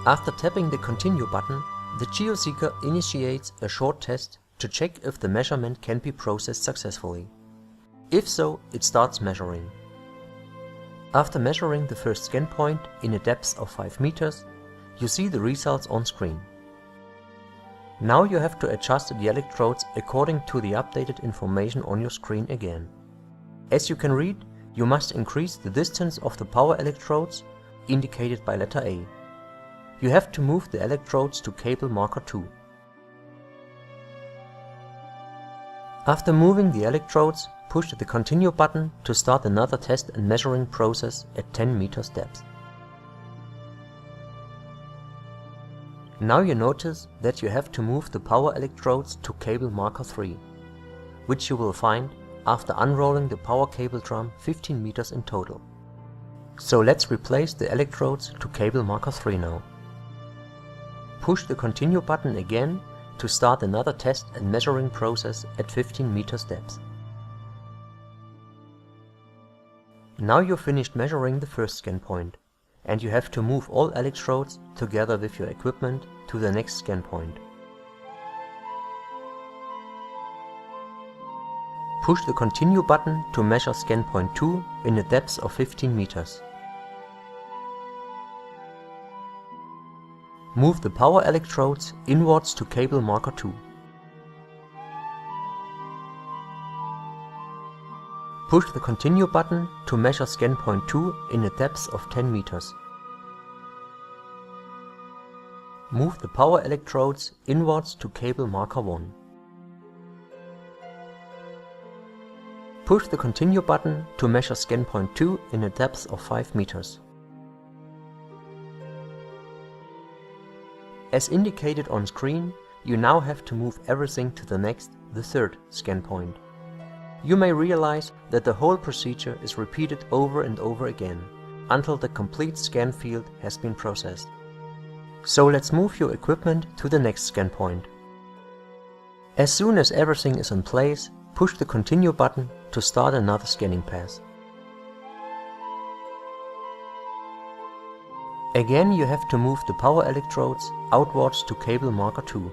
After tapping the Continue button, the GeoSeeker initiates a short test to check if the measurement can be processed successfully. If so, it starts measuring. After measuring the first scan point in a depth of 5 meters, you see the results on screen. Now you have to adjust the electrodes according to the updated information on your screen again. As you can read, you must increase the distance of the power electrodes, indicated by letter A. You have to move the electrodes to cable marker 2. After moving the electrodes, push the Continue button to start another test and measuring process at 10 meters depth. Now you notice that you have to move the power electrodes to cable marker 3, which you will find after unrolling the power cable drum 15 meters in total. So let's replace the electrodes to cable marker 3 now. Push the Continue button again to start another test and measuring process at 15 meters depth. Now you've finished measuring the first scan point, and you have to move all electrodes together with your equipment to the next scan point. Push the Continue button to measure scan point 2 in a depth of 15 meters. Move the power electrodes inwards to cable marker 2. Push the Continue button to measure scan point 2 in a depth of 10 meters. Move the power electrodes inwards to cable marker 1. Push the Continue button to measure scan point 2 in a depth of 5 meters. As indicated on screen, you now have to move everything to the next, the third scan point. You may realize that the whole procedure is repeated over and over again, until the complete scan field has been processed. So let's move your equipment to the next scan point. As soon as everything is in place, push the Continue button to start another scanning pass. Again you have to move the power electrodes outwards to cable marker 2.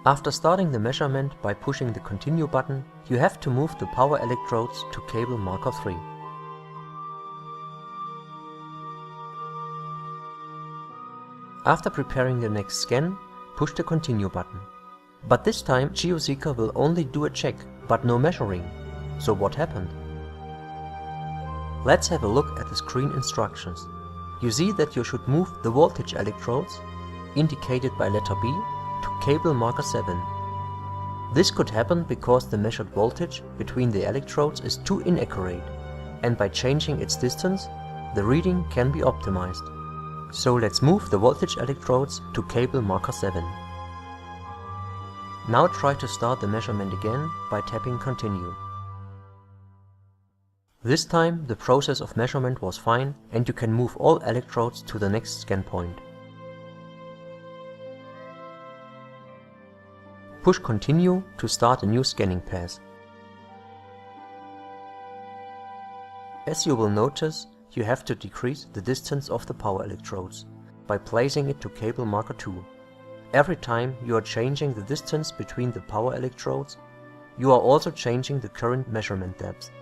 After starting the measurement by pushing the Continue button, you have to move the power electrodes to cable marker 3. After preparing the next scan, push the Continue button. But this time GeoSeeker will only do a check, but no measuring. So what happened? Let's have a look at the screen instructions. You see that you should move the voltage electrodes, indicated by letter B, to cable marker 7. This could happen because the measured voltage between the electrodes is too inaccurate, and by changing its distance, the reading can be optimized. So let's move the voltage electrodes to cable marker 7. Now try to start the measurement again by tapping Continue. This time the process of measurement was fine and you can move all electrodes to the next scan point. Push Continue to start a new scanning pass. As you will notice, you have to decrease the distance of the power electrodes by placing it to cable marker 2. Every time you are changing the distance between the power electrodes, you are also changing the current measurement depth.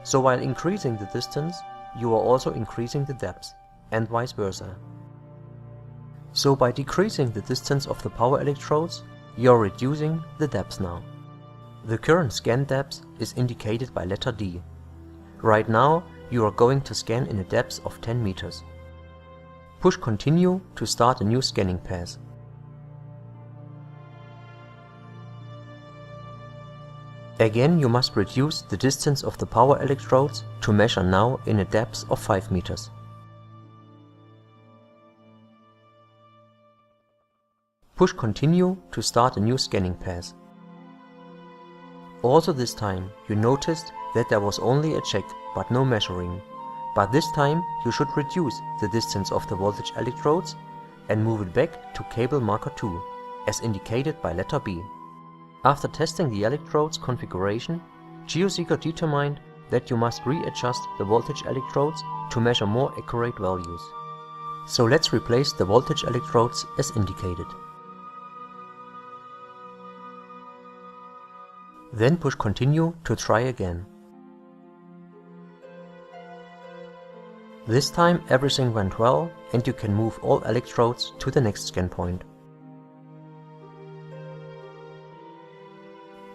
So while increasing the distance, you are also increasing the depth, and vice versa. So by decreasing the distance of the power electrodes, you are reducing the depth now. The current scan depth is indicated by letter D. Right now, you are going to scan in a depth of 10 meters. Push Continue to start a new scanning pass. Again, you must reduce the distance of the power electrodes to measure now in a depth of 5 meters. Push Continue to start a new scanning pass. Also this time, you noticed that there was only a check but no measuring. But this time, you should reduce the distance of the voltage electrodes and move it back to cable marker 2, as indicated by letter B. After testing the electrodes configuration, GeoSeeker determined that you must readjust the voltage electrodes to measure more accurate values. So let's replace the voltage electrodes as indicated. Then push continue to try again. This time everything went well and you can move all electrodes to the next scan point.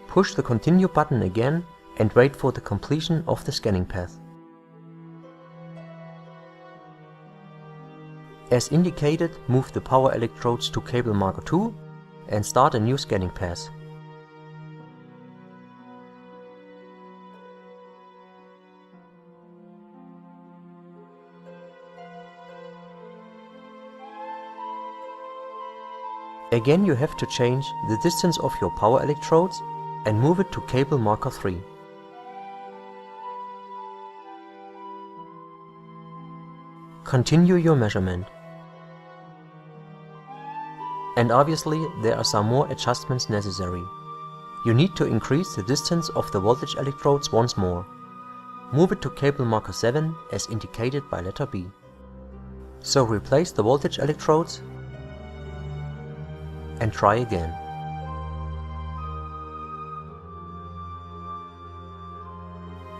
Push the continue button again and wait for the completion of the scanning path. As indicated, move the power electrodes to cable marker 2 and start a new scanning path. Again you have to change the distance of your power electrodes and move it to cable marker 3. Continue your measurement. And obviously there are some more adjustments necessary. You need to increase the distance of the voltage electrodes once more. Move it to cable marker 7 as indicated by letter B. So replace the voltage electrodes and try again.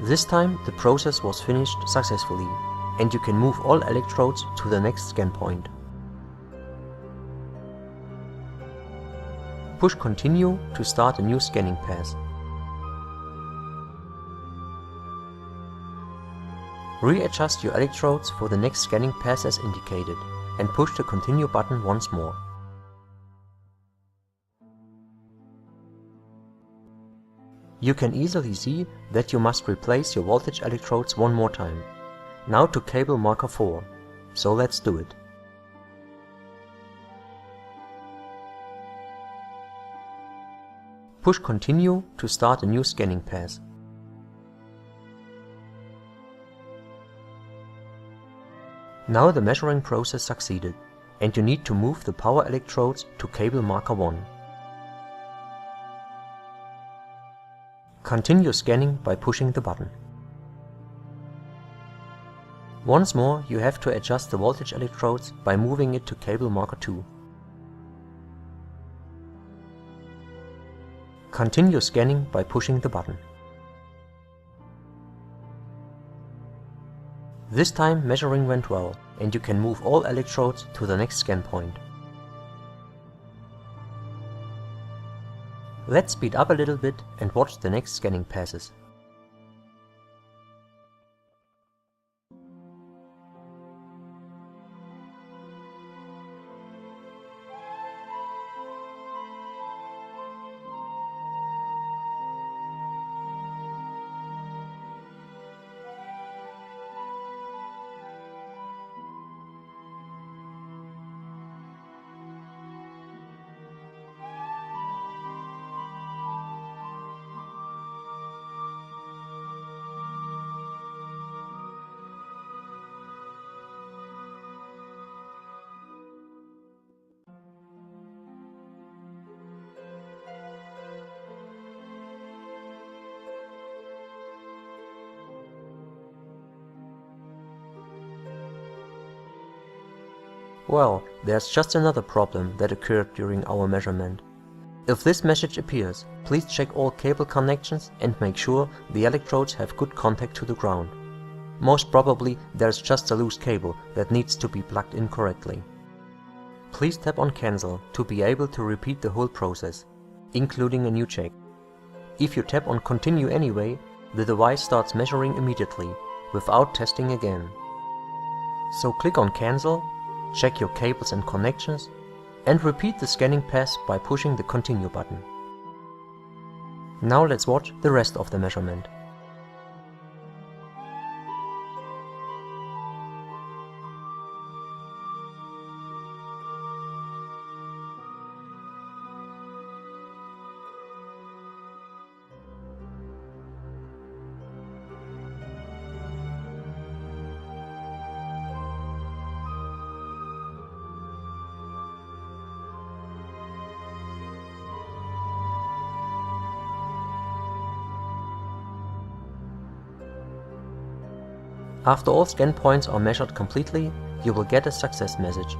This time the process was finished successfully and you can move all electrodes to the next scan point. Push continue to start a new scanning path. Readjust your electrodes for the next scanning path as indicated and push the continue button once more. You can easily see that you must replace your voltage electrodes one more time. Now to cable marker 4. So let's do it. Push continue to start a new scanning path. Now the measuring process succeeded and you need to move the power electrodes to cable marker 1. Continue scanning by pushing the button. Once more you have to adjust the voltage electrodes by moving it to cable marker 2. Continue scanning by pushing the button. This time measuring went well and you can move all electrodes to the next scan point. Let's speed up a little bit and watch the next scanning passes. Well, there's just another problem that occurred during our measurement. If this message appears, please check all cable connections and make sure the electrodes have good contact to the ground. Most probably there's just a loose cable that needs to be plugged in correctly. Please tap on cancel to be able to repeat the whole process, including a new check. If you tap on continue anyway, the device starts measuring immediately, without testing again. So click on cancel, check your cables and connections, and repeat the scanning path by pushing the continue button. Now let's watch the rest of the measurement. After all scan points are measured completely, you will get a success message.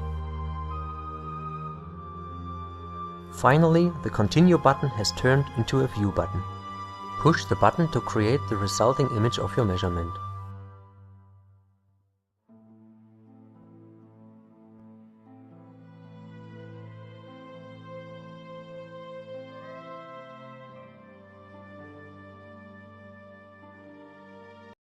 Finally, the Continue button has turned into a View button. Push the button to create the resulting image of your measurement.